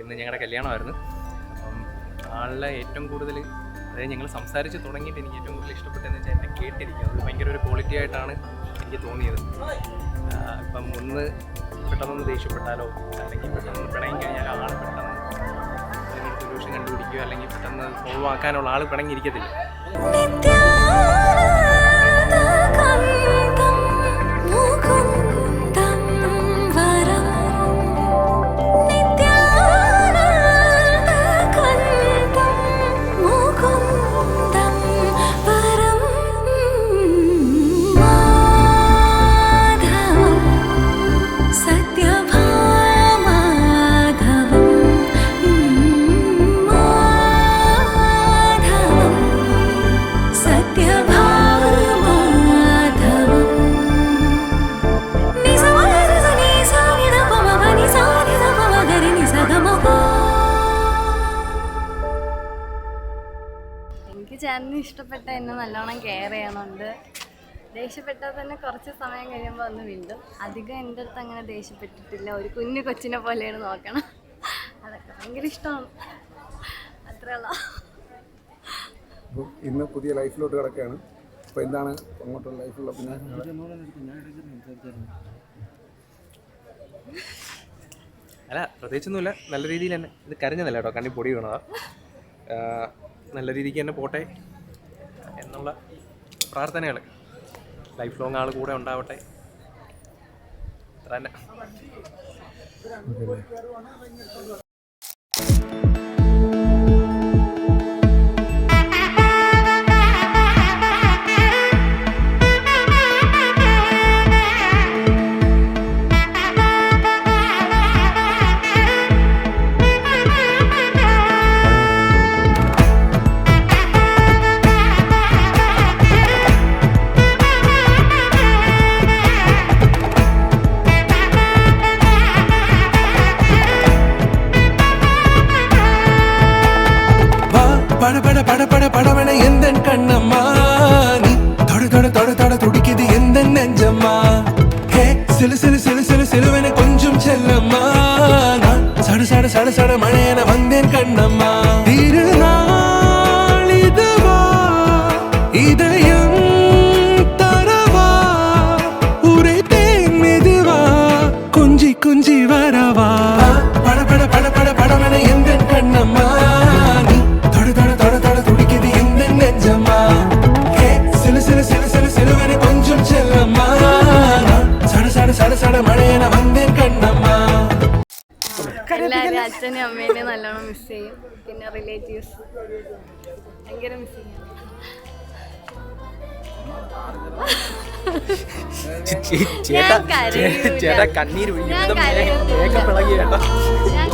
ഇന്ന് ഞങ്ങളുടെ കല്യാണമായിരുന്നു. അപ്പം ആളിലെ ഏറ്റവും കൂടുതൽ, അതായത് ഞങ്ങൾ സംസാരിച്ച് തുടങ്ങിയിട്ട് എനിക്ക് ഏറ്റവും കൂടുതൽ ഇഷ്ടപ്പെട്ടതെന്ന് വെച്ചാൽ എന്നെ കേട്ടിരിക്കും. അത് ഭയങ്കര ഒരു ക്വാളിറ്റി ആയിട്ടാണ് എനിക്ക് തോന്നിയത്. ഇപ്പം പെട്ടെന്നൊന്ന് ദേഷ്യപ്പെട്ടാലോ അല്ലെങ്കിൽ പെട്ടെന്ന് പിണങ്ങി കഴിഞ്ഞാൽ ആൾ പെട്ടെന്ന് അതിനൊരു സൊല്യൂഷൻ കണ്ടുപിടിക്കുകയോ അല്ലെങ്കിൽ പെട്ടെന്ന് സോൾവ് ആക്കാനുള്ള ആൾ പിണങ്ങിയിരിക്കത്തില്ല. എനിക്ക് ചേട്ടന് ഇഷ്ടപ്പെട്ട എന്നെ നല്ലോണം കെയർ ചെയ്യണമുണ്ട്. ദേഷ്യപ്പെട്ടാൽ തന്നെ കുറച്ച് സമയം കഴിയുമ്പോൾ ഒന്ന് വീണ്ടും. അധികം എൻ്റെ അടുത്ത് അങ്ങനെ ദേഷ്യപ്പെട്ടിട്ടില്ല. ഒരു കുഞ്ഞു കൊച്ചിനെ പോലെയാണ് നോക്കണം. അതൊക്കെ ഭയങ്കര ഇഷ്ടമാണ്. അത്രയുള്ള ഇന്ന് പുതിയ ലൈഫിലോട്ട് കിടക്കുകയാണ്. അപ്പോൾ എന്താണ് അങ്ങോട്ടുള്ള ലൈഫിലുള്ള പിന്നെ അല്ല പ്രത്യേകിച്ചൊന്നുമില്ല. നല്ല രീതിയിൽ തന്നെ ഇത് കരഞ്ഞതല്ല കേട്ടോ, കണ്ണി പൊടി വീണതാ. നല്ല രീതിക്ക് തന്നെ പോട്ടെ എന്നുള്ള പ്രാർത്ഥനകൾ. ലൈഫ് ലോങ് ആൾ കൂടെ ഉണ്ടാവട്ടെ, അത്ര തന്നെ. படபட எந்தன் கண்ணம்மா, நீ தொட தொட தொட தொட துடிக்குது எந்தன் நெஞ்சம்மா. ஹே சிலு சிலு சிலு சிலு சிலுவென கொஞ்சம் செல்லம்மா, நான் சட சட சட சட மழையென வந்தேன் கண்ணம்மா. திருநாள் இதுவா இதயம் தரவா, உரைத்தேன் மெதுவா கொஞ்சி கொஞ்சி வரவா. படபட படபட படவென எந்தன் கண்ணம்மா, நீ தொட தொட தொட தொட துடிக்குது எந்தன் நெஞ்சம்மா. ஹே சிலு சிலு சிலு சிலு சிலுவென கொஞ்சம் செல்லம்மா, சட சட சட சட മഴയെന വന്നേൻ കണ്ണമ്മ. എല്ലാവരും അച്ഛനും അമ്മേനെയും നല്ലോണം മിസ് ചെയ്യും. പിന്നെ റിലേറ്റീവ്സ് ഭയങ്കര മിസ് ചെയ്യും. ചേട്ടാ കണ്ണീര് ഒഴുകി. ഞാൻ